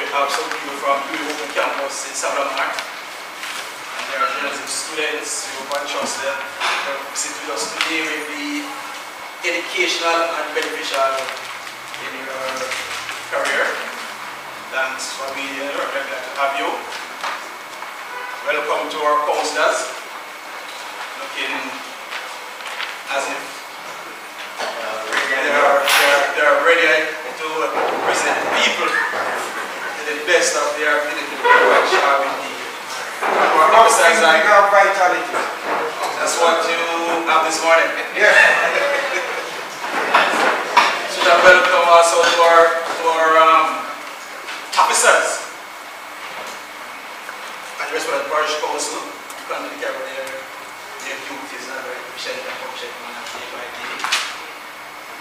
have some people from the Open Campus in Sablamar. And they are journalism students. We hope and trust them. Their visit with us today will be educational and beneficial in your career. Thanks for being here. We're glad to have you. Welcome to our counselors. Looking as if they're ready to represent the people to the best of their ability to share with the officers like vitality. That's what you have this morning. Yeah. So welcome also to our officers and the rest of the Parish Council. You can really carry their duties and their efficient and competent manner day by day.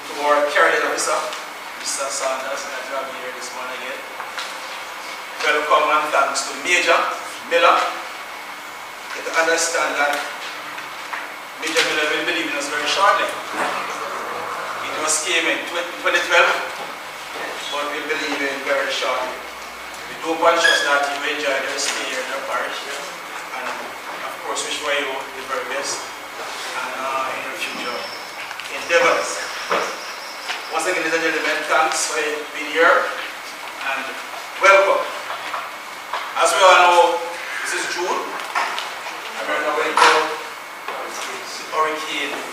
To our career officer, Mr. Sanders, and to have you here this morning again. Welcome and thanks to Major Miller. You have to understand that Major Miller will be leaving us very shortly. He just came in 2012, but we'll be leaving very shortly. We do want to trust that you enjoy your stay here in our parish, and of course wish for you the very best and in your future endeavors. Once again, ladies and gentlemen, thanks for being here and welcome. As we all know, this is June, and we're now going to go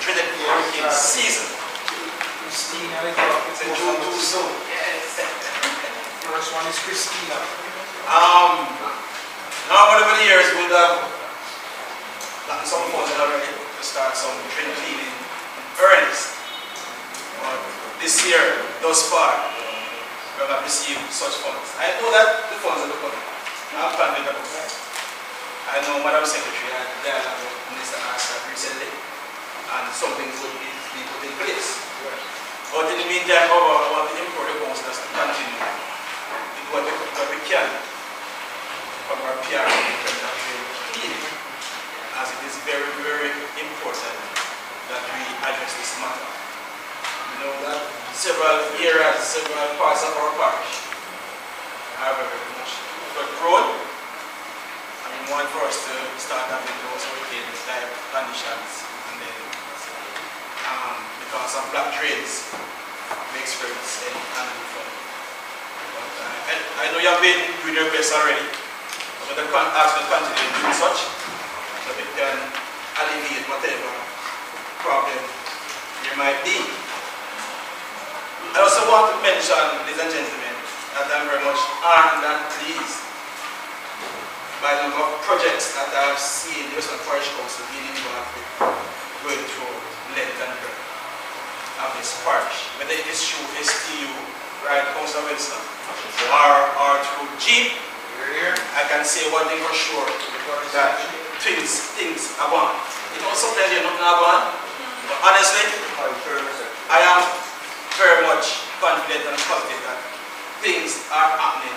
dreaded hurricane season. Christina, it's a June too soon. Yes. First one is Christina. Normally over the years we would have gotten some funds already to start some drain cleaning in earnest. But this year, thus far, we have received such funds. I know that the funds are coming. I'm confident about that. I know Madam Secretary had dialogue with Minister Astor recently, and something is going to be put in place. But in the meantime, I want to implore the councillors to continue with what we can from our PR in terms of cleaning, as it is very, very important that we address this matter. You know that several areas, several parts of our parish are very much prone, and we want for us to start having those hurricane-type conditions, and then because of black drains, we experience any handling from it. But I know you have been doing your best already, but I ask you to continue doing such so we can alleviate whatever problem there might be. I also want to mention, ladies and gentlemen, that I'm very much honored and pleased by the number of projects that I have seen the Westmoreland Parish Council being involved with, going through length and breadth of this parish. Whether it is through STU, right, Councillor Wilson, or through Jeep, I can say one thing for sure, that things are gone. You know, sometimes you're not gone, but honestly, I am very much confident and positive that things are happening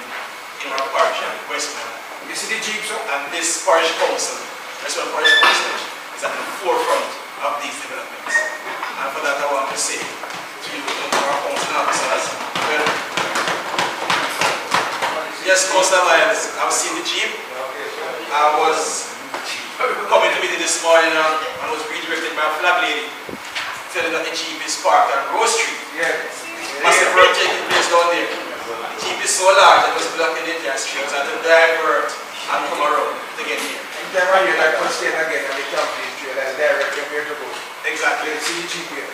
in our parish at Westmoreland. You see the Jeep, sir? And this parish council, Westmoreland Parish Council, is at the forefront of these developments. And for that I want to say to you, our council officers, well, yes, Councillor Lyons, I've seen the Jeep. I was coming to meeting this morning and was redirected by a flag lady telling that the Jeep is parked on Rose Street. Yes. Massive road taking place down there. The Jeep is so large it was blocking the entire street. I had to divert and come around to get here. Then when you like to stay again on the campaign trail and direct them where to go. Exactly. You see the Jeep here.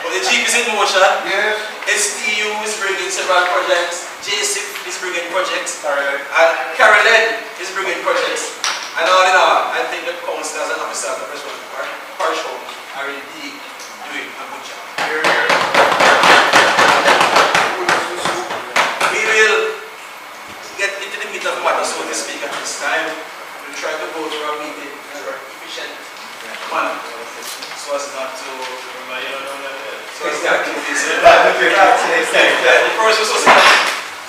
But the Jeep is in motion. Yes. STU is bringing several projects. JSIP is bringing projects. Caroline. And Caroline is bringing projects. And all in all, I think the councillors and officers of the Parish Home are indeed doing a good job. Here, here. We will get into the meat of the matter, so to speak, at this time. We'll try to go through our meeting in a very efficient manner, so as not to the first was supposed to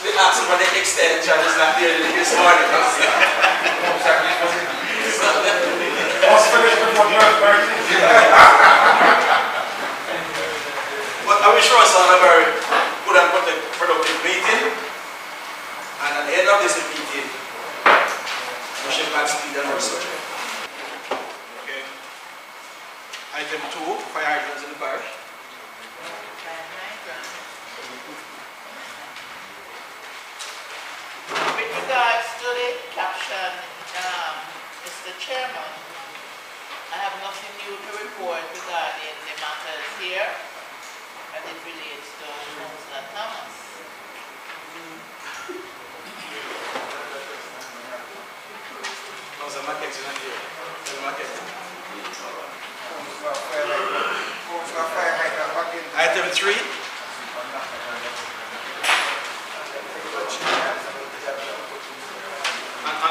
be asking for the extended charges not there this morning. But I wish us all a very good and productive meeting. of this will be in Mission Back Speed and Research. Okay. Item 2, fire hydrants in the parish. With regards to the caption, Mr. Chairman, I have nothing new to report regarding the matters here as it relates to Councillor Thomas. Councillor Marquette is not here. Councillor Marquette. Item 3.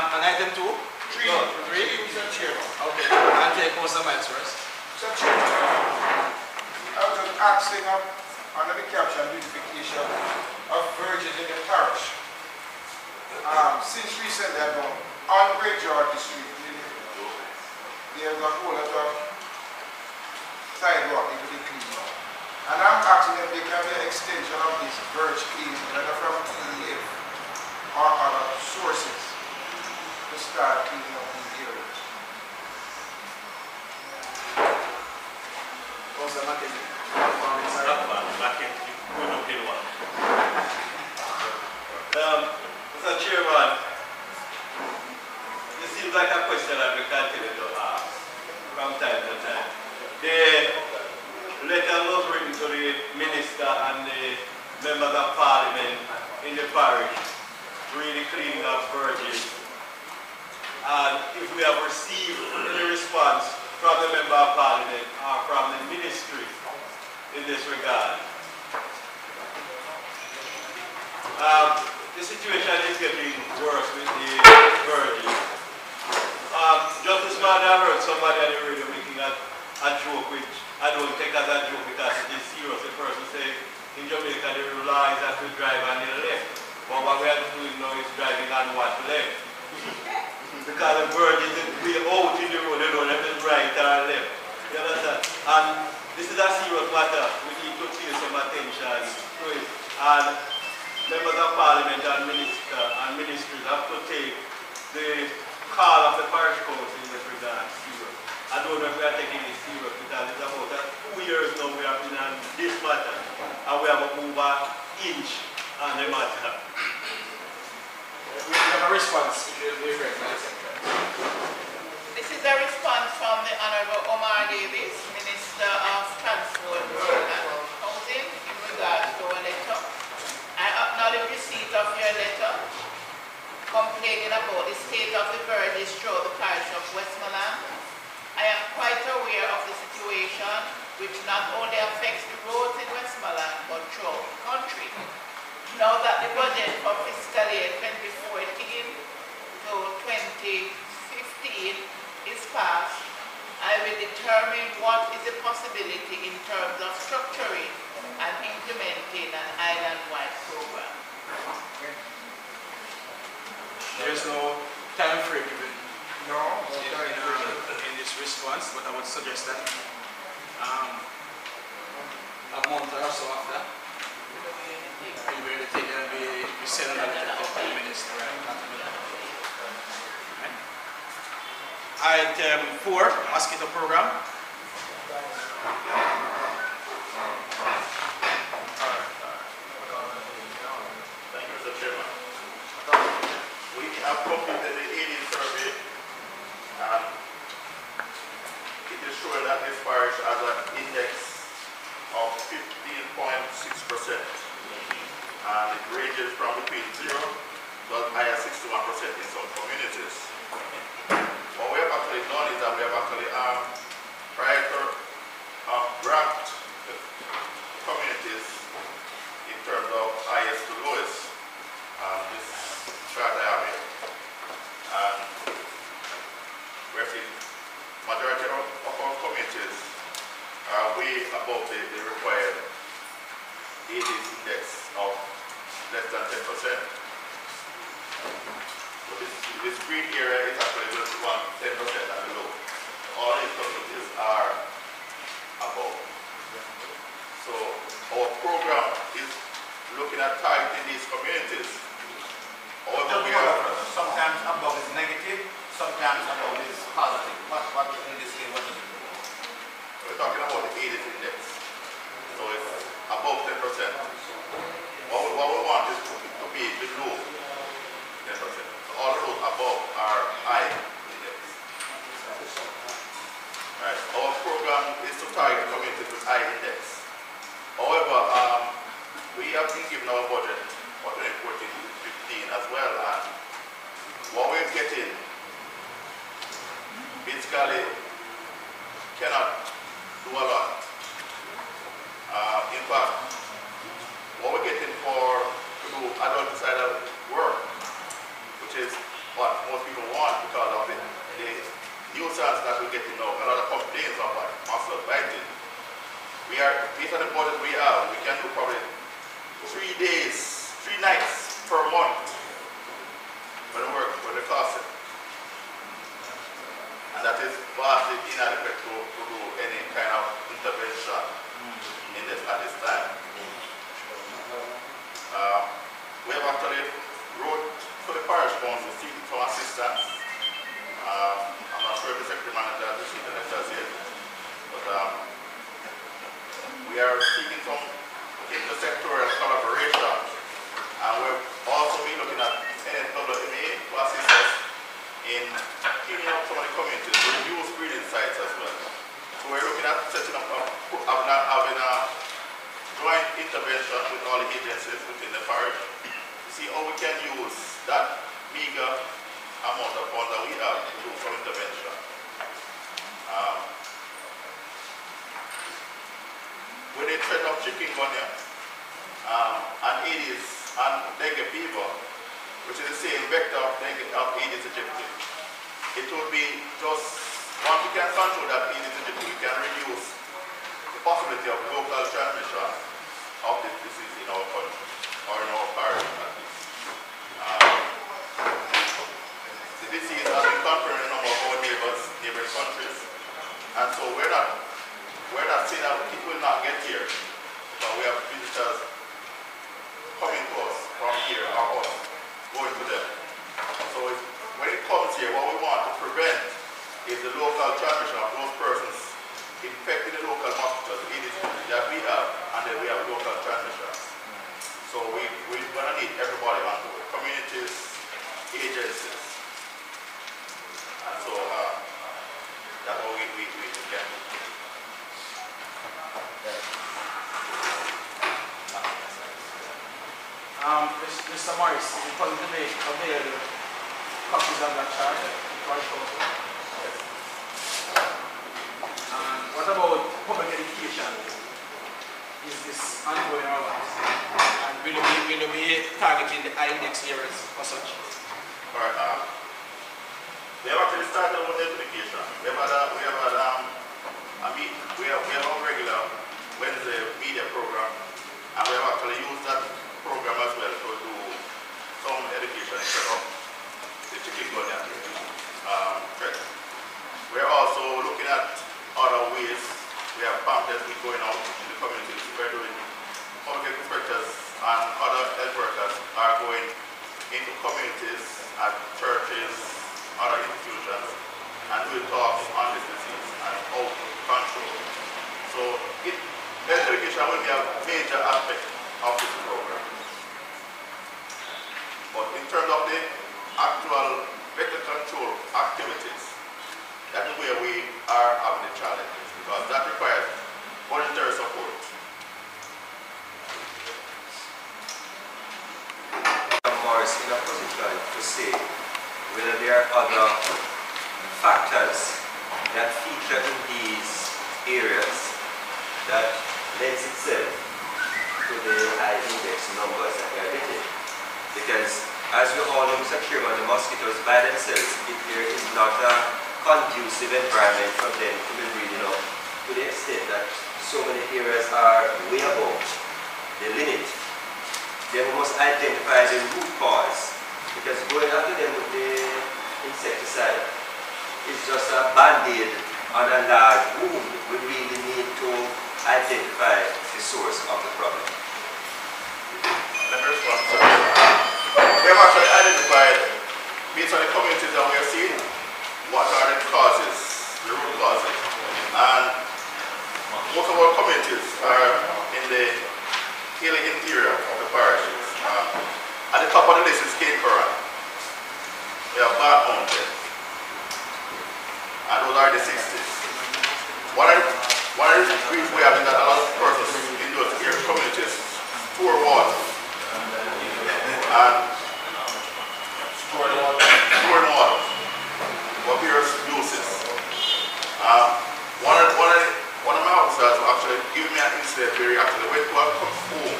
And item 2? 3. No, 3? Okay. I'll take Councillor Miles first. So, Chairman, I was just asking under the caption beautification of virgins in the parish. Since recently I've gone on Great George Street, there's a whole lot of sidewalk into the clean. And I'm asking if there can be an extension of this verge cleaning, whether from EEF or other sources, to start cleaning up these areas. Councillor Marquette. Mr. Chairman, this seems like a question that we continue to ask from time to time. The letter was written to the minister and the members of parliament in the parish, really cleaning up verges. And if we have received any response from the member of parliament or from the ministry in this regard. The situation is getting worse with the verges. Just this morning I heard somebody on the radio making a joke, which I don't take as a joke because it is serious. The person says in Jamaica the law is that we drive on the left, but what we are doing now is driving on what left. Because the verges is way out in the road, they don't have the right or left. You understand? And this is a serious matter. We need to pay some attention to it. And members of parliament and ministries have to take the call of the parish council in this regard serious. I don't know if we are taking it serious because it's about 2 years now we have been on this matter and we have to move an inch on the matter. We have a response. This is a response from the Honorable Omar Davis, Minister of Transport, Road and Housing, in regards to a letter. I acknowledge receipt of your letter complaining about the state of the verges throughout the parish of Westmoreland. I am quite aware of the situation, which not only affects the roads in Westmoreland, but throughout the country. Now that the budget for fiscal year 2014 to 2015 is passed, I will determine what is the possibility in terms of structuring and implementing an island-wide program. There is no time frame given In this response, but I would suggest that a month or so after, we will take and we send a letter to the Prime Minister. Item 4, mosquito program. Thank you, Mr. Chairman. We have completed the 18th survey, and it is showing that this parish has an index of 15.6%, and it ranges from between 0 to as high as 61% in some communities. What we have actually done is that we have actually tried to rank the communities in terms of highest to lowest. This chart I have here. And we're seeing majority of our communities are way above the required AD's index of less than 10%. So this green area is actually just 10% and below. All these communities are above. So our program is looking at targeting these communities. However, we outside of work, which is what most people want because of the nuisance that we're getting now. A lot of complaints of like muscle biting. We are, based on the budget we have, we can do probably 3 days, 3 nights per month for the work, for the cost. And that is vastly inadequate to do any kind of intervention in this at this time. We have actually wrote to the parish council seeking some assistance. I'm not sure if the secretary manager has received the letters yet, but we are seeking some intersectoral collaboration, and we've also been looking at NWMA to assist us in cleaning up some of the communities to reduce breeding sites as well. So we're looking at setting up having a joint intervention with all the agencies within the parish to see how we can use that meager amount of funds that we have to do some intervention. With the threat of chikungunya and Aedes and dengue fever, which is the same vector of Aedes aegypti, it would be just, once we can control that Aedes aegypti, we can reduce the possibility of local transmission of this disease in our country, or in our parish at least. The disease has been conquering a number of our neighboring countries, and so we're not saying that it will not get here, but we have visitors coming to us from here, or us going to them. So when it comes here, what we want to prevent is the local transmission of those persons infecting the local mosquitoes that we have, and then we have local transmissions. So we're going to need everybody on board, communities, agencies. And so that's what we can do. Mr. Morris, is it possible to make available copies of that chart? And what about public education? Is this ongoing or what? And will we targeting the high-index areas or such? Alright, we have actually started with education. We have a regular Wednesday media program, and we have actually used that program as well to do some education instead of the chikungunya threat. We are also looking at other ways. We have pamphlets going out in the communities. We're doing public inspectors and other health workers are going into communities at churches, other institutions, and doing talks on this disease and how to control. So health education will be a major aspect of this program. But in terms of the actual vector control activities, that is where we are having the challenges, because that requires voluntary support. Morris in a position to say whether there are other factors that feature in these areas that lends itself to the high index numbers that we are getting. Because as we all know, Mr. Chairman, the mosquitoes by themselves, there is not a conducive environment for them to be breeding up to the extent that so many areas are way above the limit. Then we must identify the root cause, because going after them with the insecticide is just a band-aid on a large wound. We really need to identify the source of the problem. Let me respond to that. We have actually identified, based on the communities that we are seeing, what are the causes, the root causes. And most of our communities are in the hilly interior of the parishes. At the top of the list is Cape Coral. We have Bad Mountain. And those are the 60s. One of the reasons we have is that a lot of persons in those communities pour water. And storing water for various uses. One of my officers actually gave me an incident where he actually went to a cook's home,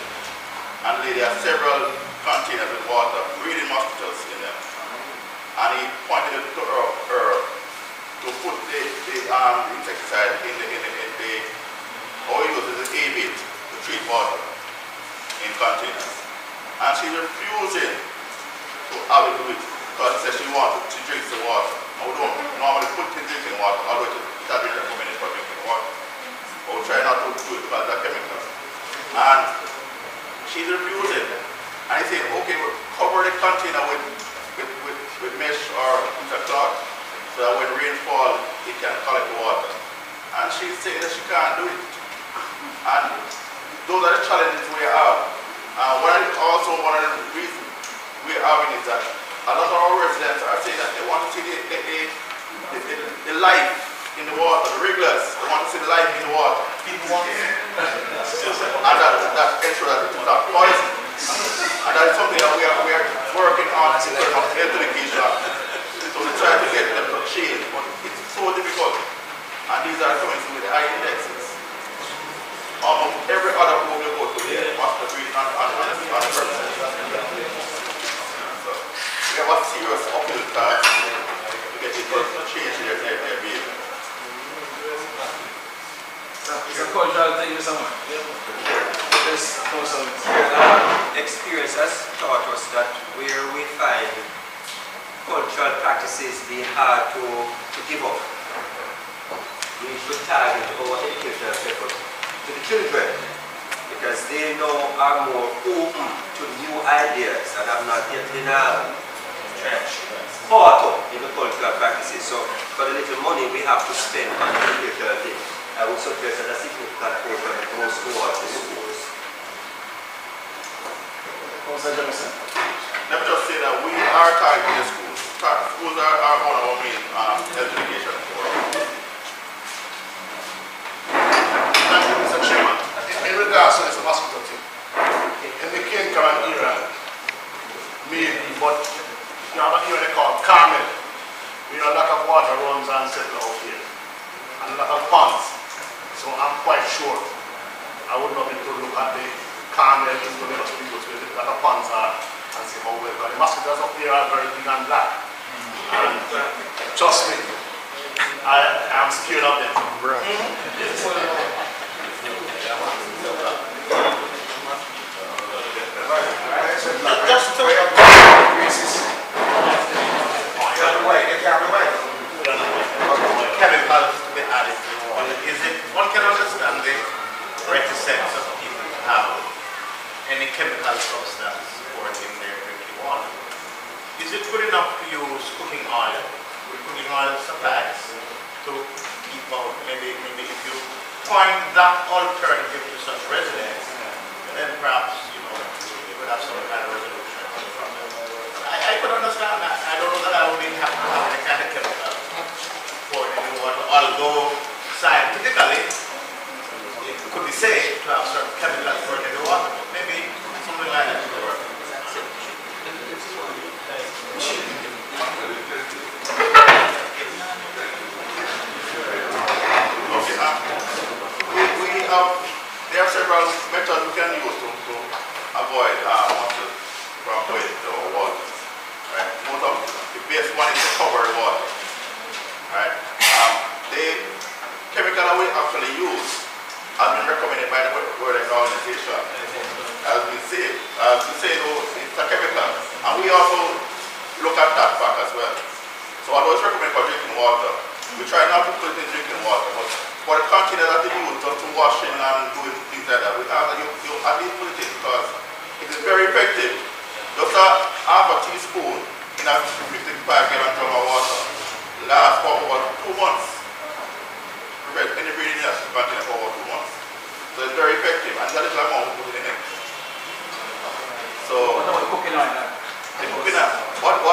and there are several containers with water insecticide in the how it uses the A-bit to treat water in containers. And she's refusing to have it do it because she says she wants to drink the water. And we don't normally put in drinking water, although it has been recommended for drinking water. But we try not to do it because of the chemicals. And she's refusing. And I say, okay, we'll cover the container with mesh or with a cloth so that when rain falls, it can collect the water. And she's saying that she can't do it. And those are the challenges we have. One of the reasons we're having is that a lot of our residents are saying that they want to see the life in the water, the regulars, they want to see the life in the water. People want it. And that ensures that it is not poison. And that is something that we are working on in terms of health education. So we try to get them to change, but it's so difficult. And these are coming through with the high indexes. Almost every other home you go to, they must agree on the purpose. So we have a serious uphill task to get people to change their behavior. It's a cultural thing somewhere. Yes, Experience has taught us that where we find cultural practices being hard to give up, we should target our educational effort to the children because they now are more open to new ideas and have not yet been caught up in the cultural practices. So for the little money we have to spend on the educational thing, I would suggest that a significant portion goes towards the schools. Let me just say that we are targeting the schools. Schools are one of our main education programs. Thank you, Mr. Chairman. In regards to this mosquito thing, in the King-Karan era, maybe, but you have an area they call Carmel. We have a lot of water runs and settle out here, and a lot of ponds. So I'm quite sure I would not be to look at the Carmel into the mosquitoes where a lot of ponds are and see how well. But the mosquitoes up here are very big and black. And trust me, I am scared of them. Yes. Just to chemicals to be added to the water. Is it, one can understand the reticence of people to have any chemical substance poured in their drinking water. Is it good enough to use cooking oil with cooking oil supplies to keep out, maybe if you find that alternative to such residents, then perhaps, you know, you could have some kind of resolution from them. I could understand that. I don't know that I would be happy to have any kind of chemical poured in the water, although scientifically it could be safe to have certain chemicals poured in the water, but maybe something like that could work. There are several methods we can use to avoid mosquitoes from going into our water. Right? Most of the best one is to cover the water. Right? The chemical that we actually use has been recommended by the World Health Organization. As we say, it's a chemical, and we also look at that fact as well. So although it's recommended for drinking water, we try not to put it in drinking water, but for the container that they use just to washing and doing things like that, we ask that you at least put it in because it is very effective. Just half a teaspoon in a 55-gallon drum of water lasts for over 2 months. Prevent any breathing in a container for over 2 months. So it's very effective, and that is the amount we put in it. So what about cooking oil? The cooking oil. What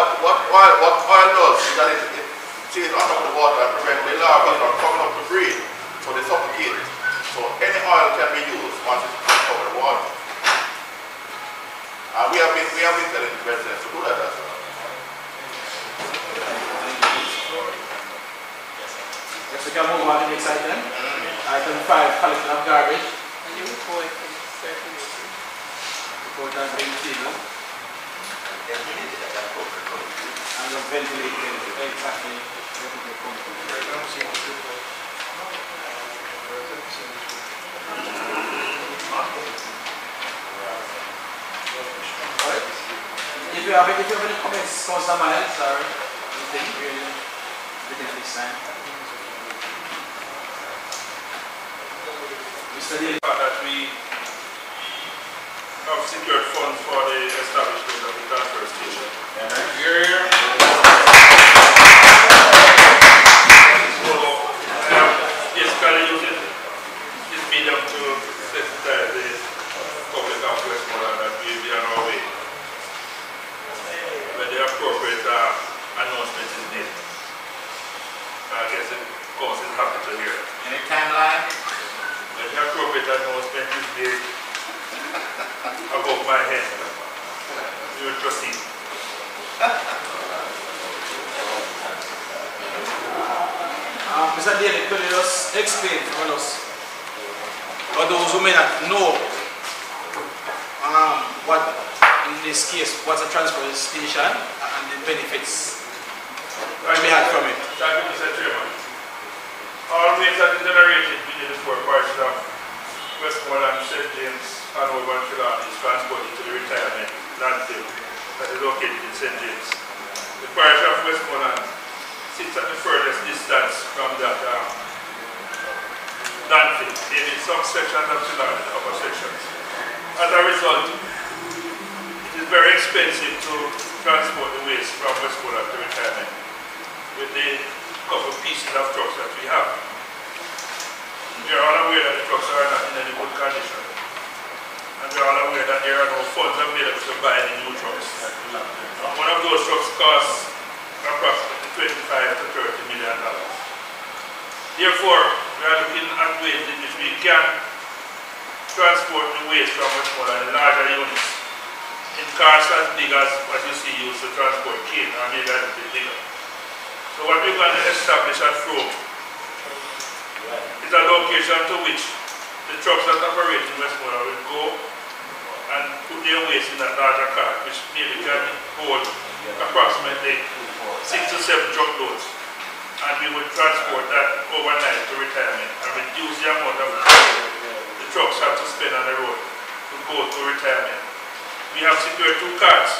oil does is that it stays on top of the water and prevents the larvae from coming up to breathe. So they suffocate. So any oil can be used once it's covered the water. And we have been telling the residents to do that as well. Yes, we can move on to the next item. Item 5, collection of garbage. And the report is circulated. Report has been tabled. And the ventilated exactly. If you have any comments, Councilor Miles, or anything really within this time. Mr. Daly. That we have secured funds for the establishment of the transfer station. So I am basically using this medium to sensitize the public of Westmoreland that we will be on our way when the appropriate announcement is made. I guess the council is happy to hear. Any timeline? When the appropriate announcement is made above my head, we will proceed. Mr. Daly, could you just explain for us, for those who may not know, what, in this case, what's a transfer station and the benefits we had from it? Thank you, Mr. Chairman. All waste that is generated within the four parishes of Westmoreland, St. James, Hanover, and Trelawney is transported to the retirement landfill that is located in St. James. The parish of Westmoreland sits at the furthest distance from that landfill, in some sections of Trelawney, the upper sections. As a result, it is very expensive to transport the waste from Westmoreland to retirement with the couple pieces of trucks that we have. We are all aware that the trucks are not in any good condition. And we are all aware that there are no funds available to buy any new trucks. One of those trucks costs approximately $25 to $30 million. Therefore, we are looking at ways in which we can transport the waste from Westmoreland in larger units, in cars as big as what you see used to transport cane, or maybe a little bit bigger. So what we're going to establish at Frome is a location to which the trucks that operate in Westmoreland will go and put their waste in that larger car, which maybe can hold approximately 6 to 7 truckloads. And we will transport that overnight to retirement and reduce the amount of time the trucks have to spend on the road to go to retirement. We have secured 2 cars,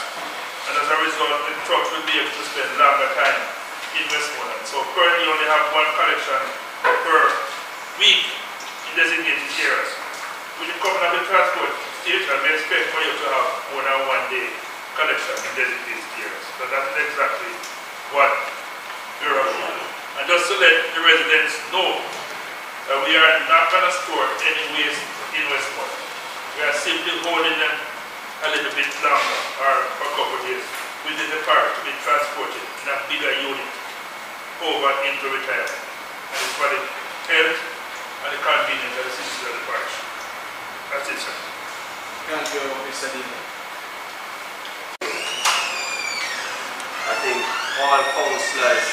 and as a result, the trucks will be able to spend longer time in Westmoreland. So currently you only have 1 collection per week in designated areas. With the coming of the transport station, we expect for you to have more than 1 day collection in designated areas. So that is exactly what we're doing. And just to let the residents know that we are not going to store any waste in Westmoreland. We are simply holding them a little bit longer, or for a couple of days, within the parish to be transported in a bigger unit over into retirement. And it's for the health and the convenience of the citizens of the parish. That's it, sir. Thank you, Mr. Daly. I think all councillors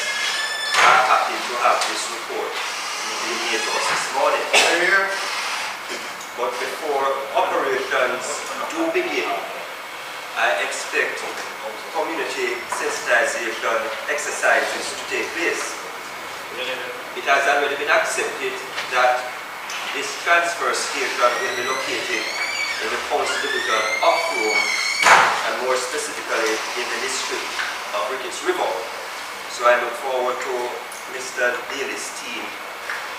are happy to have this report in the to us this morning. But before operations do begin, I expect community sensitization exercises to take place. It has already been accepted that this transfer station will be located in the council division of Frome, and more specifically in the district of Ricketts River. So I look forward to Mr. Daly's team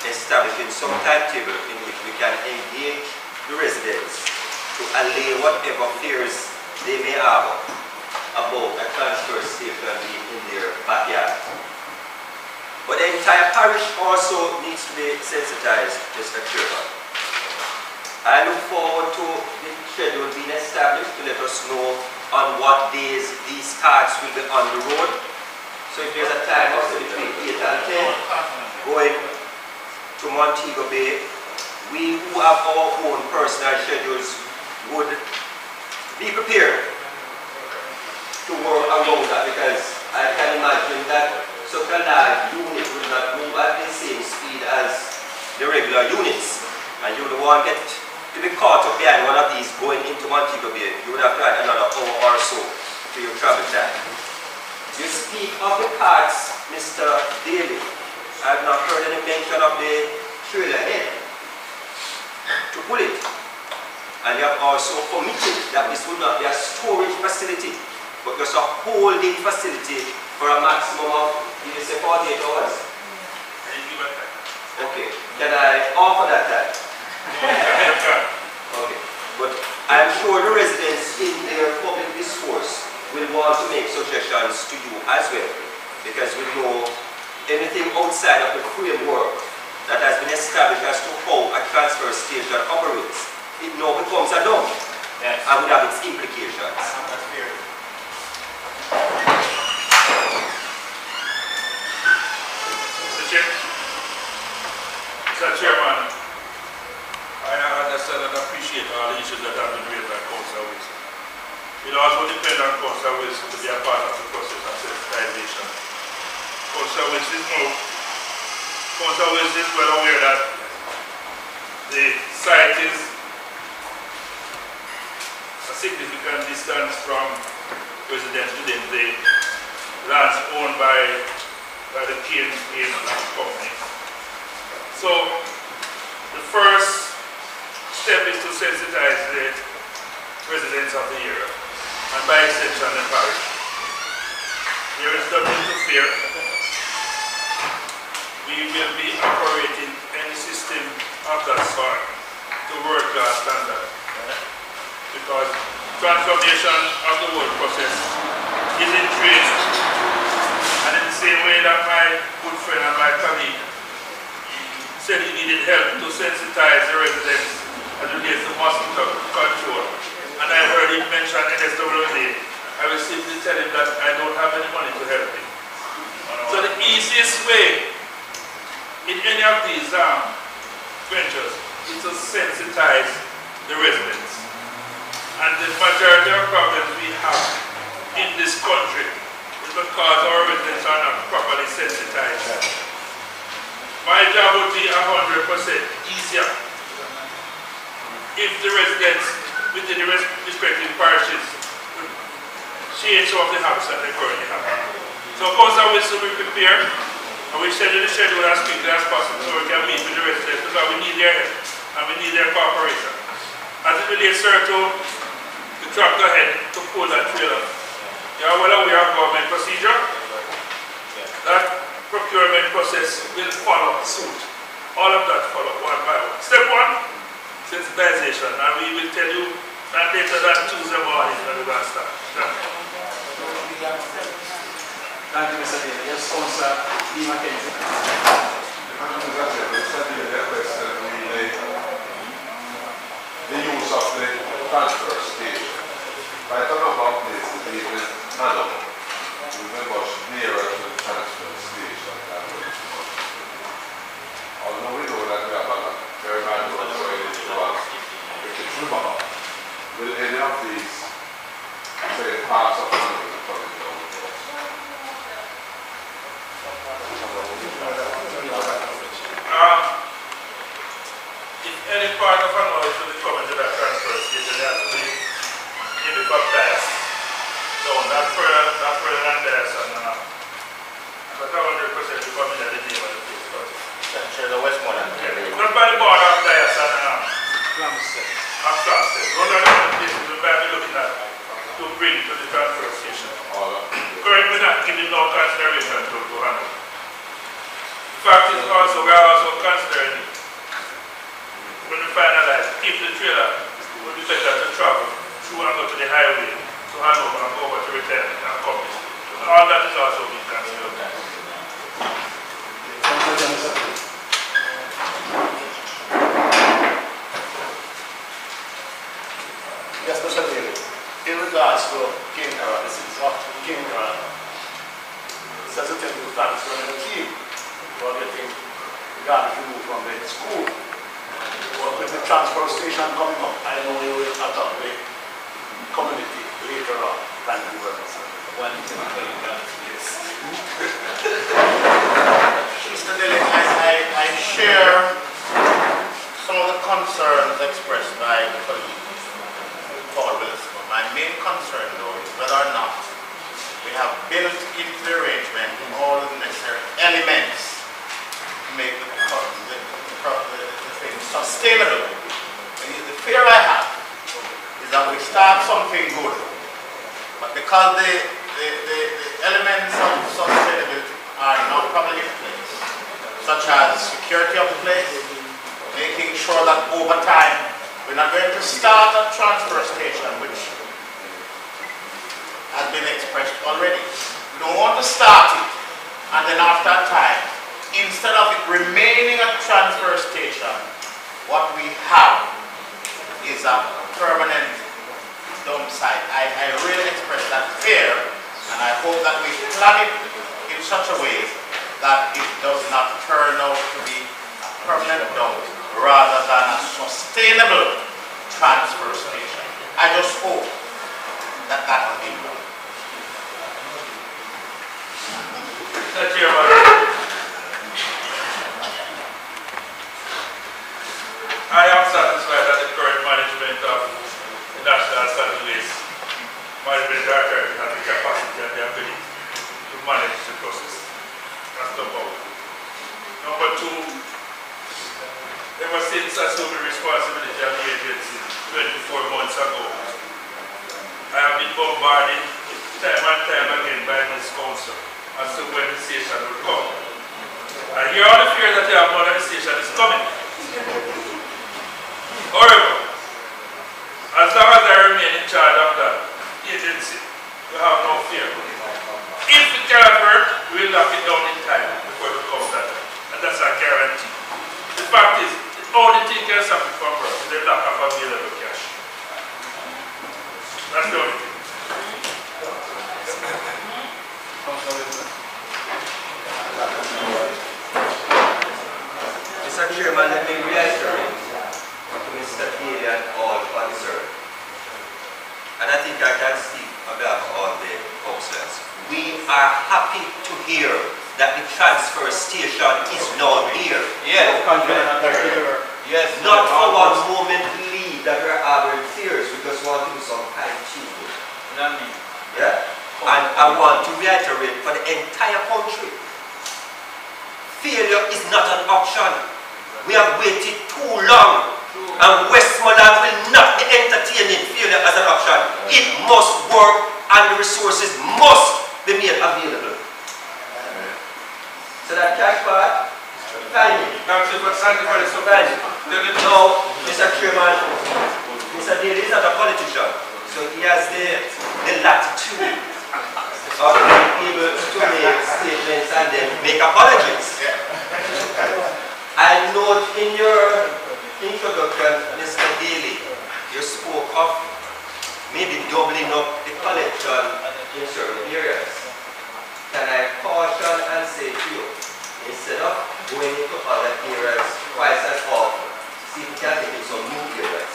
establishing some timetable in which we can engage the residents to allay whatever fears they may have about a transfer station being in their backyard. But the entire parish also needs to be sensitized, Mr. Chairman. I look forward to the schedule being established to let us know on what days these carts will be on the road. So if there's a time of between 8 and 10 going to Montego Bay, we who have our own personal schedules would be prepared to work around that, because I can imagine that such a large unit will not move at the same speed as the regular units, and you would want to get to be caught up behind one of these going into Montego Bay. You would have to add another hour or so to your travel time. You speak of the carts, Mr. Daly. I have not heard any mention of the trailer head to pull it. And you have also committed that this would not be a storage facility, but just a holding facility for a maximum of, you say, 48 hours? Okay. Can I offer that time? Okay. But I'm sure the residents in their public discourse will want to make suggestions to you as well, because we know anything outside of the framework that has been established as to how a transfer station operates, it now becomes a dump, yes, and would have its implications. Mr. Chairman, I understand and appreciate all the issues that have been raised by Councillor Wilson. It also depends on Councillor Wilson to be a part of the process of sensitization. Councillor Wilson is well aware that the site is a significant distance from residents within the lands owned by the K&K company. So the first step is to sensitize the residents of the area, and by extension the parish. There is nothing to fear. We will be operating any system of that sort to world-class standard. Because transformation of the whole process is in train. And in the same way that my good friend and my colleague said he needed help to sensitize the residents as relates to mosquito control, and I heard him mention NSWA, I will simply tell him that I don't have any money to help him. So the easiest way in any of these ventures is to sensitize the residents. And the majority of problems we have in this country is because our residents are not properly sensitized. My job would be 100% easier if the residents within the respective parishes would change some of the habits that they currently have. So of course I will still be prepared, and we schedule the schedule as quickly as possible so we can meet with the residents, because we need their help and we need their cooperation. As it relates, sir, to the tractor head to pull that trailer, you are well aware of government procedure. That procurement process will follow suit. All of that follow one by one. Step one, sensitization, and we will tell you that later that Tuesday morning when we're going to start. Thank you, Mr. David. Yes, Councillor D. Mackenzie. The use of the transfer station. Quite a number of places, even Hanover, we were much nearer to the transfer station. Although we know that we have a very bad road going into us, if it's remote, will any of these, say, parts of Hanover coming down to us? If any part of Hanover should be coming to that transfer station, it has to be maybe for tires. So not further than tires, and but 100% will come in at the name of the place. Sure, the Westmoreland. Not by the border of tires and Plumstead. Those are the only places we might be looking at to bring to the transfer station. Currently not giving no consideration to Hanover. The fact is also, we are also considering, when we finalize, if the trailer would be better to travel through and go to the highway to Hanover and go over to return and come. All that is also being considered. Yes, Mr. David. In regards to Kinkara, the city of Kinkara, sensitive plans for the team for getting garbage removed from the school. But with the transfer station coming up, I know you will adopt the community later on. Thank you very much, sir. Mr. Dillon, I share some of the concerns expressed by the colleague Paul Wilson. My main concern, though, is whether or not we have built into the arrangement all the necessary elements sustainable. The fear I have is that we start something good, but because the elements of sustainability are not properly in place, such as security of the place, making sure that over time we're not going to start a transfer station, which has been expressed already. We don't want to start it, and then after a time, instead of it remaining a transfer station, what we have is a permanent dump site. I really express that fear, and I hope that we plan it in such a way that it does not turn out to be a permanent dump rather than a sustainable transfer station. I just hope that that will be done. Mr. Chairman, I am satisfied that the current management of the National Solid Waste Management Authority has the capacity and the ability to manage the process. That's number one. Number two, ever since assuming responsibility of the agency 24 months ago, I have been bombarded time and time again by this council as to when the station will come. I hear all the fear that you have now that the station is coming. However, as long as I remain in charge of that agency, we have no fear. If it cannot work, we will lock it down in time before it becomes that. And that's a guarantee. The fact is, the only thing can stop it from work is the lack of available cash. That's the only thing. Mr. Chairman, let me reiterate to Mr. Haley and all concerned, and I think I can speak on behalf of all the councillors. We are happy to hear that the transfer station is now here. Yes. Yes. Not for one moment believe that we are harboring fears because we want to do some kind tuning. Yeah? And I want to reiterate for the entire country, failure is not an option. We have waited too long, and Westmoreland will not be entertaining failure as an option. It must work, and the resources must be made available. So that cash part, thank you. Thank you for the Thank you. Now, Mr. Chairman, Mr. Daly is not a politician, so he has the latitude of being able to make statements and then make apologies. I note in your introduction, Mr. Daly, you spoke of maybe doubling up the collection in certain areas. Can I caution and say to you, instead of going into other areas twice as often, see if we can take in some new areas,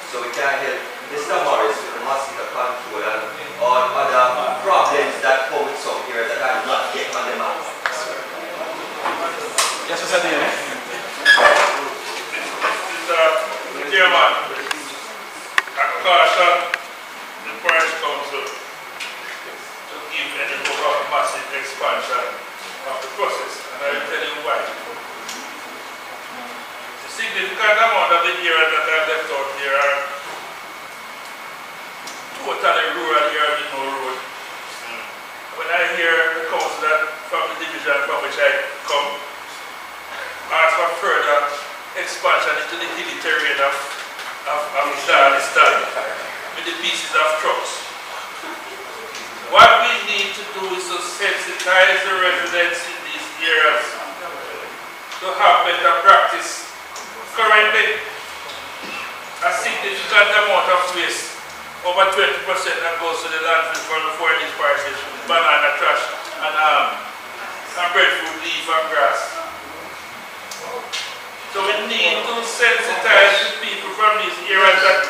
so we can help Mr. Morris with the mosquito control and all other problems that come with some areas that are not yet on the map. Yes, Mr. Daly. Mr. Chairman, I caution the Parish Council to give any hope of massive expansion of the process, and I will tell you why. The significant amount of the areas that are left out here are totally rural areas with no road. When I hear the councillor from the division from which I come ask for further expansion into the hilly terrain of Darlistan with the pieces of trucks. What we need to do is to sensitize the residents in these areas to have better practice. Currently, a significant amount of waste, over 20% that goes to the landfill from the four these parishes, banana trash and breadfruit leaf and grass. So we need to sensitize the people from these areas that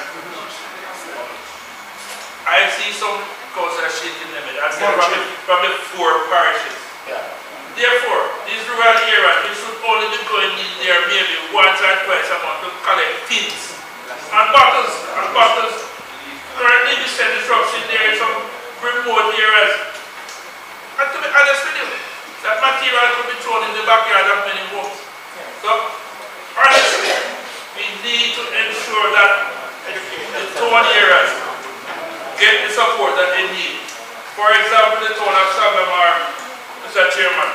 I see some councillors shaking them in, and from the four parishes. Yeah. Therefore, these rural areas, we should only be going in there maybe once or twice a month to collect tins and bottles. Currently, we send the trucks in there in some remote areas. And to be honest with you, that material could be thrown in the backyard of many homes. So, honestly, we sure that the town areas get the support that they need. For example, the town of Sabamar, Mr. Chairman,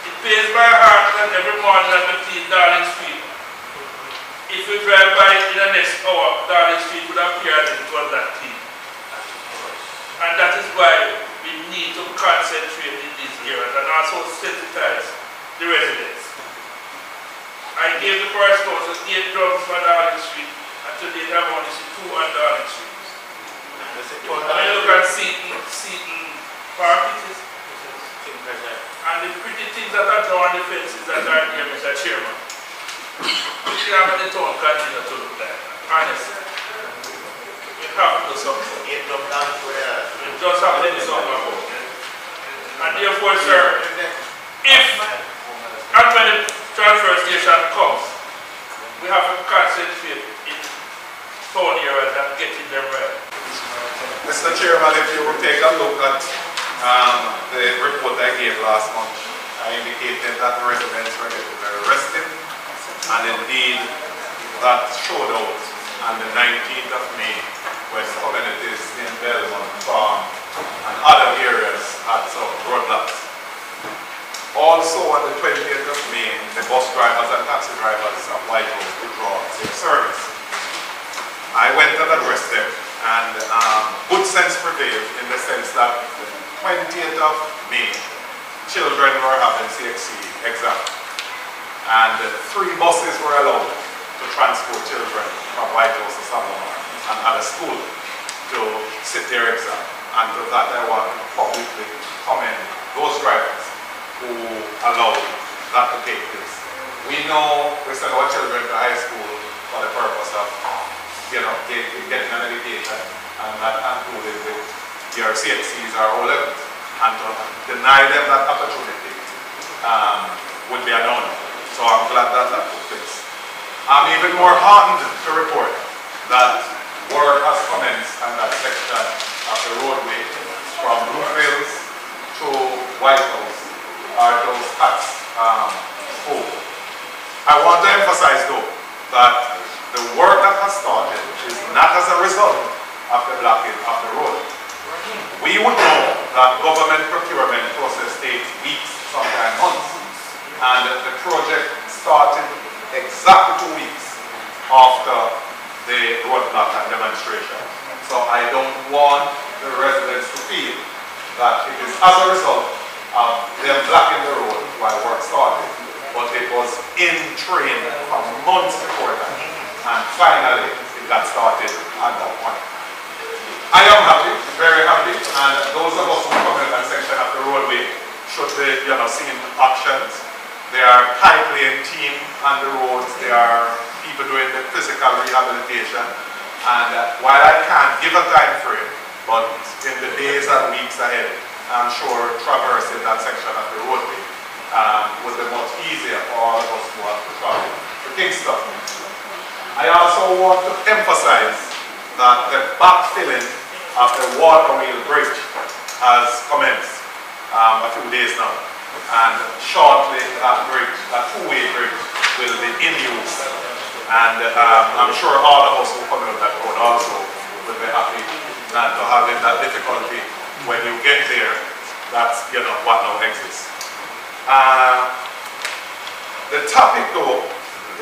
it pains my heart that every morning at the clean Darling Street, if we drive by in the next hour, Darling Street would appear as it was that clean. And that is why we need to concentrate in these areas and also sensitize the residents. I gave the Parish Council 8 drums for Darling Street, and today I only see 2 on Darling Street. When I look at Seaton Park, it is, and the pretty things that are drawn on the fences that are here, Mr. Chairman, we should have the town continue to look like that, honestly. We have to do something. We just have to do something about it. And therefore, sir, if and when the transfer station comes, we have to concentrate in town areas and getting them right. Mr. Chairman, if you will take a look at the report I gave last month, I indicated that the residents were getting arrested, and indeed that showed out on the 19th of May when communities in Belmont Farm and other areas had some roadblocks. Also on the 20th of May, the bus drivers and taxi drivers of White House withdraw their service. I went and addressed them, and good sense prevailed in the sense that the 20th of May, children were having CXC exam, and 3 buses were allowed to transport children from White House to Salomon and other school to sit their exam. And to that I want to publicly commend those drivers who allowed that to take place. We know we send our children to high school for the purpose of getting an education, and that included with their CXCs or O-levels, and to deny them that opportunity would be a no-no. So I'm glad that that took place. I'm even more heartened to report that work has commenced on that section of the roadway from Bluefields to White House, or those cuts school. I want to emphasize though that the work that has started is not as a result of the blocking of the road. We would know that government procurement process takes weeks, sometimes months, and the project started exactly 2 weeks after the roadblock and demonstration. So I don't want the residents to feel that it is as a result of them blocking the road while work started, but it was in train for months before that, and finally it got started at that point. I am happy, very happy, and those of us who come in that section of the roadway should be, seeing actions. There are pipeline team on the roads, there are people doing the physical rehabilitation, and while I can't give a time frame, but in the days and weeks ahead, I'm sure traversing that section of the roadway would be much easier for all of us who have to travel to Kingston. I also want to emphasize that the backfilling of the waterwheel bridge has commenced a few days now, and shortly that bridge, that 2-way bridge, will be in use, and I'm sure all of us who come on that road also will be happy not to having that difficulty when you get there. That's what now exists. The topic though,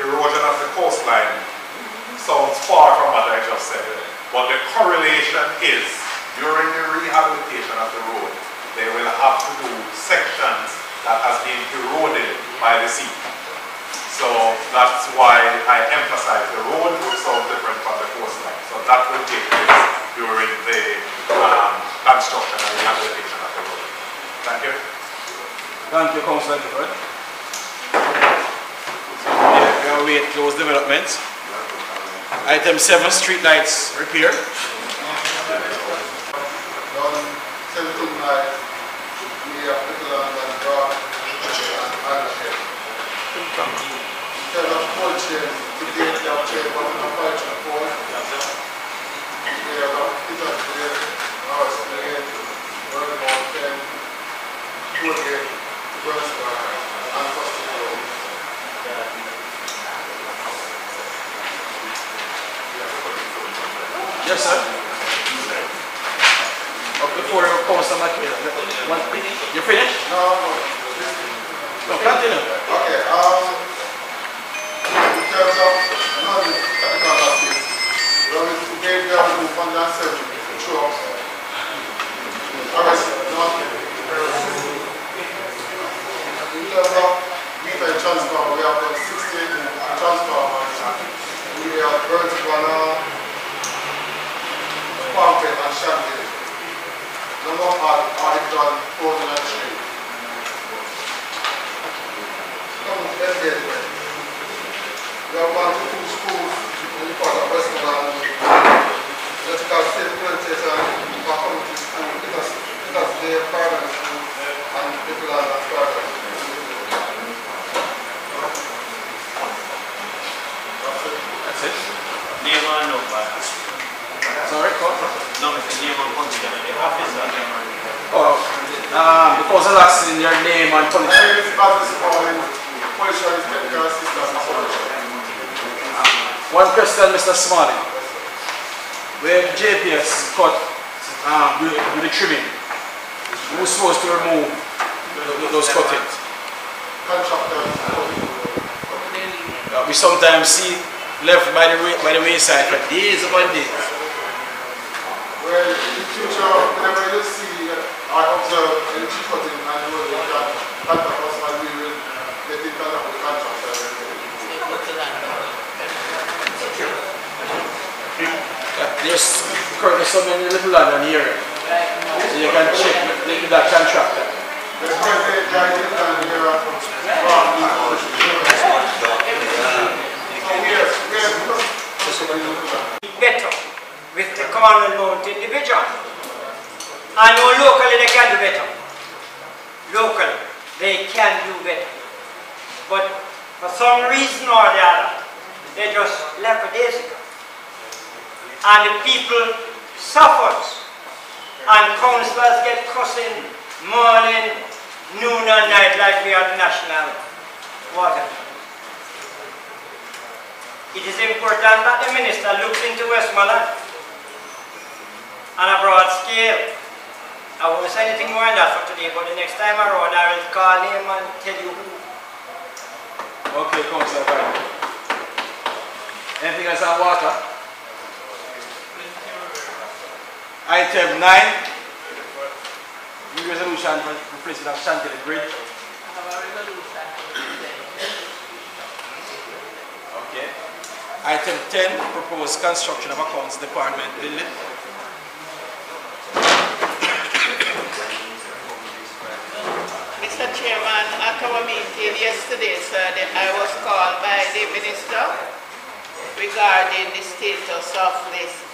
erosion of the coastline, sounds far from what I just said, but the correlation is during the rehabilitation of the road, they will have to do sections that has been eroded by the sea. So that's why I emphasize the road will sound different from the coastline. So that will take place during the construction and rehabilitation of the road. Thank you. Thank you, Councillor Gifford. We await those developments. Item 7, street lights repair. On 17 nights, we have little and dark and hardship. Instead of coaching, today they have played one of the fights and four. We have a Peter played, ours played, Vermont 10, Woodgate, Westmoreland, and Costa. before you post some material. You finished? No. No, continue. Okay, in terms of non-technical aspects, we gave them the 170 trucks. In terms of meter transformer, we have got 16 transformers. We have vertical, pumping and shunting. Number of article 403. Engagement. We have gone to 2 schools in the part of Westmoreland, electrical state implementation for community school, because they are private school and people are not private. That's it. Name and number. Sorry, what? Name and function of the officer. Oh, because I'm asking your name and My name is Business Police Technical Assistance. one question, Mr. Smalley. When JPS cut with the trimming, who's supposed to remove those cuttings? Contractors. We sometimes see left by the wayside for days upon days. Well, in the future, whenever you see, I observe any tree cutting and you will contact us and we will get in contact with the contractor. There's currently so many little land on here, so you can check with that contractor. There's currently guys down here better with the Cornwall Mountain Division. I know locally they can do better. Locally they can do better. But for some reason or the other, they just left days ago. And the people suffers. And councillors get cussing morning, noon and night like we are the national water. It is important that the minister looks into Westmoreland on a broad scale. I won't say anything more than that for today, but the next time around I will call him and tell you who. Okay, Councillor Barry. Anything else on water? Item 9, new resolution for replacement of Chantilly Bridge. Okay. Item 10, proposed construction of accounts department building. Mr. Chairman, at our meeting yesterday, sir, I was called by the minister regarding the status of this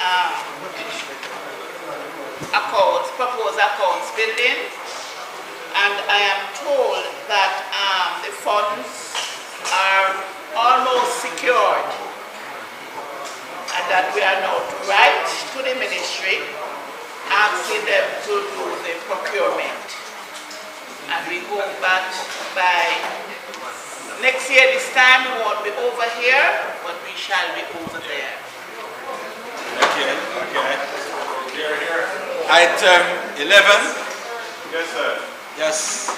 proposed accounts building, and I am told that the funds are almost secured and that we are now to write to the ministry asking them to do the procurement. And we hope that by next year this time we won't be over here, but we shall be over there. Okay, okay. Item 11. Yes, sir. Yes.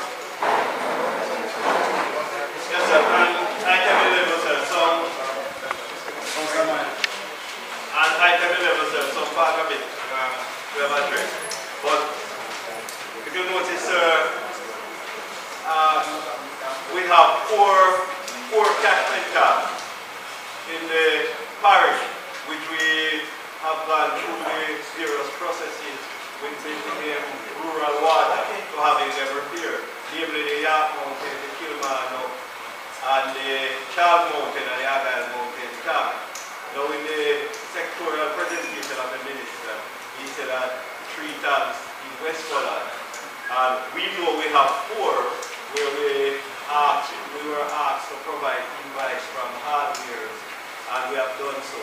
Yes, sir. And item 11, sir, and item 11, sir, some part of it we have addressed. But if you notice, sir, we have four catchment cards in the parish, which we have gone through the various processes with building rural water to having them repaired, namely the York Mountain, the Kilmarnock, and the Charles Mountain and the Argyle Mountain camp. Now in the sectorial presentation of the minister, he said that 3 times in Westmoreland. And we know we have 4 where we were asked to provide invites from hardwares, and we have done so.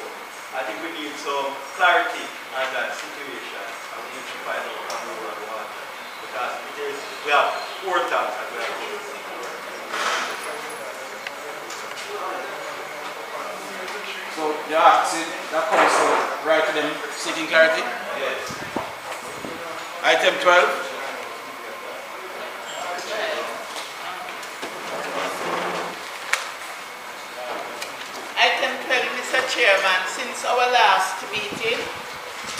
I think we need some clarity on that situation, and we need to find out from rural water. Because we have 4 times that we have done. So you're asking that council write to them seeking clarity? Yes. Item 12. Item 12, Mr. Chairman, since our last meeting,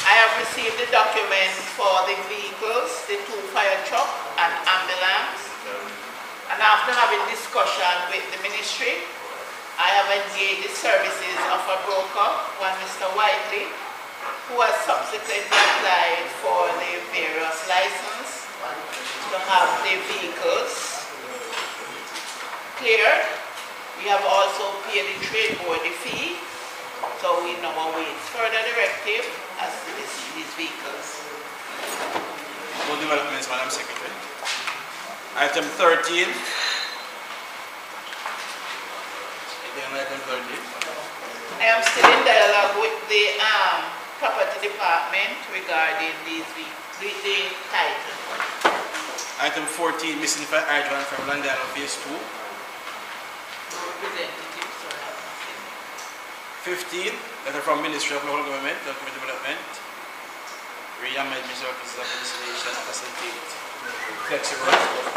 I have received the documents for the vehicles, the 2 fire truck and ambulance. And after having discussion with the ministry, I have engaged the services of a broker, one Mr. Whiteley, who has subsequently applied for the various license to have the vehicles cleared. We have also paid the trade board the fee, so we now await further directive as to these vehicles. No developments, Madam Secretary. Item 13. Again, item 13. I am still in dialogue with the property department regarding these vehicles, the title. Item 14, missing fire hydrant from Landale Phase 2. 15, letter from Ministry of Local Government and Community Development. Re-amendment services of installation of facilitate.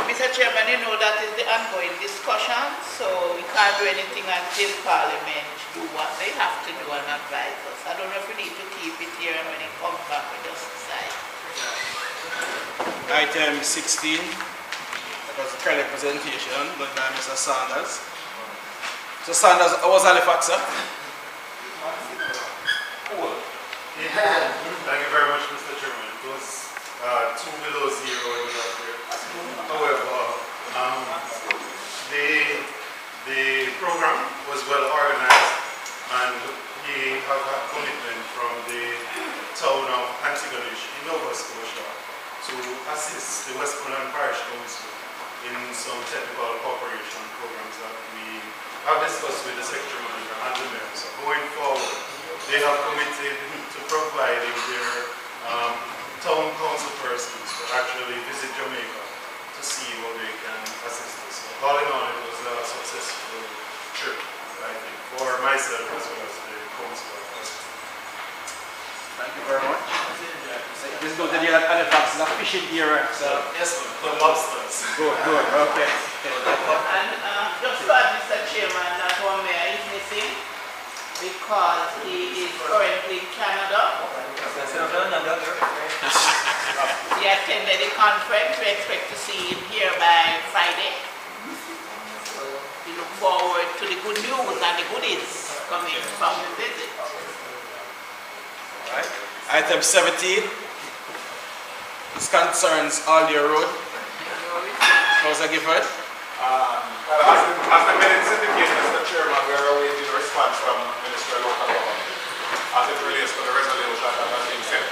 Mr. Chairman, you know that is the ongoing discussion, so we can't do anything until Parliament do what they have to do and advise us. I don't know if we need to keep it here and when it comes back we just decide. Item 16, that was the credit presentation done by Mr. Sanders. Mr. Sanders, how was Halifax, sir? Cool. Yeah. Thank you very much, Mr. Chairman. It was 2 below zero in the there. However, the program was well organized, and we have a commitment from the town of Antigonish in Nova Scotia to assist the Westmoreland Parish Council in some technical cooperation programs that we have discussed with the Secretary Manager and the Mayor. So going forward, they have committed to providing their town council persons to actually visit Jamaica to see how they can assist us. So all in all, it was a successful trip, I think, for myself as well as the council. Thank you very much. This is going to be at Halifax, the fishing area. So yes, for lobsters. Good, okay. And just to add, Mr. Chairman, that one mayor is missing because he is currently in Canada. He attended the conference. We expect to see him here by Friday. We look forward to the good news and the goodies coming from the visit. Right. Item 17. This concerns Aldia Road. Councillor Gifford. As the minutes indicate, Mr. Chairman, we are awaiting a response from Ministry of Local Government as it relates to the resolution that has been sent.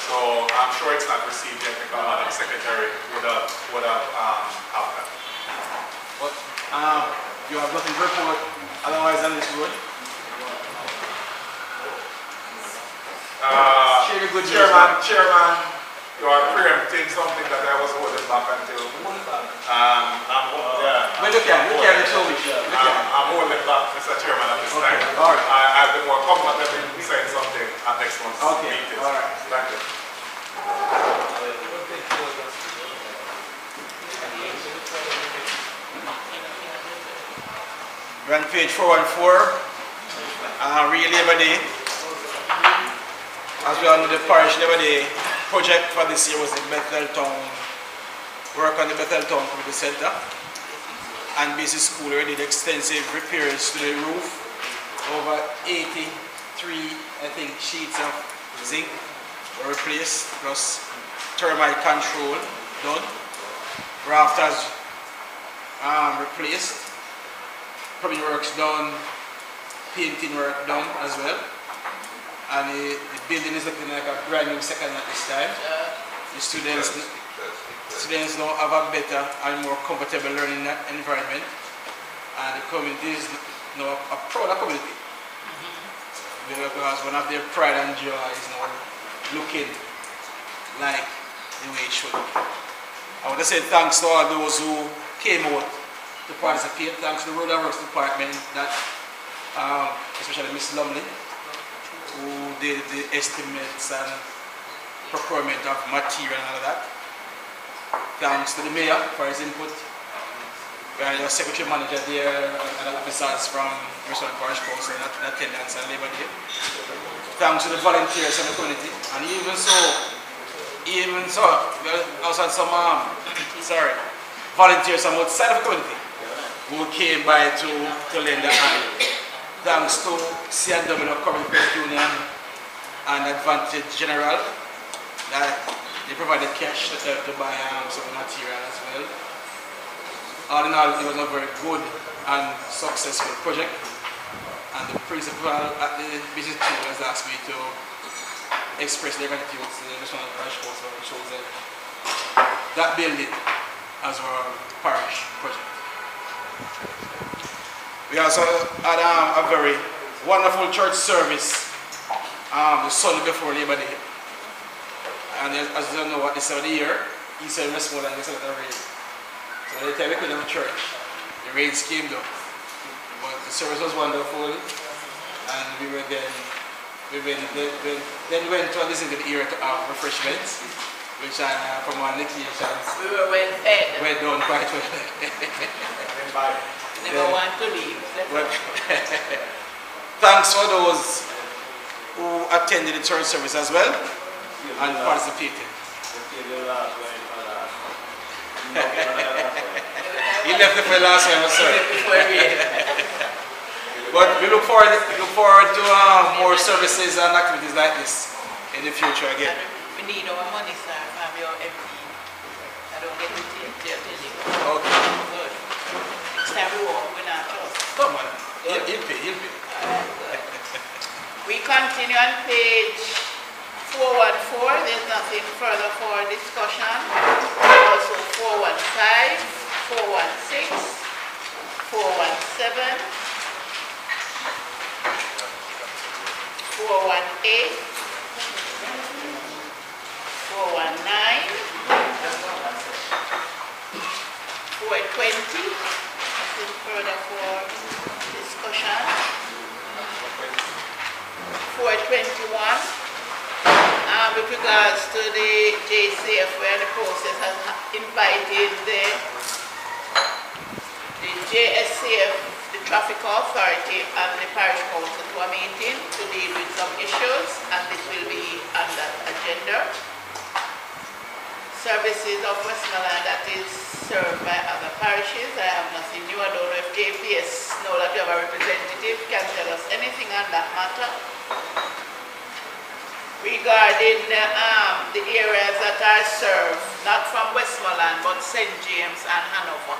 So I'm sure it's not received yet because Madam Secretary would have that. What? You have nothing to report otherwise on this road? Chairman, you are preempting something that I was holding back until. When you can show me. I'm holding back, Mr. Chairman, at this time. All right. I'll be more comfortable in saying something at next month's meeting. All right. Thank you. We're on page 414. Real Labor Day. As we all know, the Parish Labor Day project for this year was the Bethel Town, work on the Bethel Town Community Center. And BC School already did extensive repairs to the roof. Over 83, I think, sheets of zinc were replaced, plus termite control done. Rafters replaced. Plumbing works done. Painting work done as well. And the building is looking like a brand new second at this time. The students now have a better and more comfortable learning environment. And the community is now a prouder community. Because one of their pride and joy is now looking like the way it should. I want to say thanks to all those who came out to participate. Thanks to the Road and Works Department, that, especially Miss Lumley, who did the estimates and procurement of material and all of that. Thanks to the mayor for his input. We had your secretary manager there and officers from Westmoreland Parish Council in attendance and Labour Day. Thanks to the volunteers in the community. And even so, we also had some volunteers from outside of the community who came by to lend a hand. Thanks to CNW Common Credit Union and Advantage General that they provided cash to buy some material as well. All in all, it was a very good and successful project. And the principal at the visit too has asked me to express their gratitude to the Westmoreland Parish Council for choosing that building as our parish project. We also had a very wonderful church service the Sunday before Labour Day. And as you don't know what this time of the year, East and Westmoreland is a rain. So the time we couldn't have church, the rains came down. But the service was wonderful, and we went to a visit to the area to have refreshments, which from our occasions we were well fed. Went down quite well. Never want to leave. Thanks for those who attended the church service as well and participated. He left it for the last one, sorry. But we look forward to more services and activities like this in the future again. We need our money, sir, from your MP. I don't get it till Okay. good. Next time we walk, we're not trust. Come on. He'll pay. We continue on page 414. There's nothing further for discussion. Also 415, 416, 417, 418, 419, 420. Nothing further for discussion. 421. With regards to the JCF, where the process has invited the JSCF, the Traffic Authority, and the Parish Council to a meeting to deal with some issues, and this will be on that agenda. Services of Westmoreland that is served by other parishes. I have nothing new. I don't know if JPS know that you have a representative can tell us anything on that matter. Regarding the areas that are served, not from Westmoreland, but St. James and Hanover.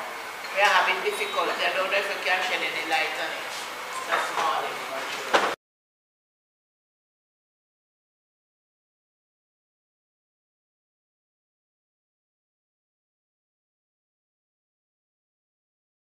We are having difficulty. I don't know if you can shed any light on it. That's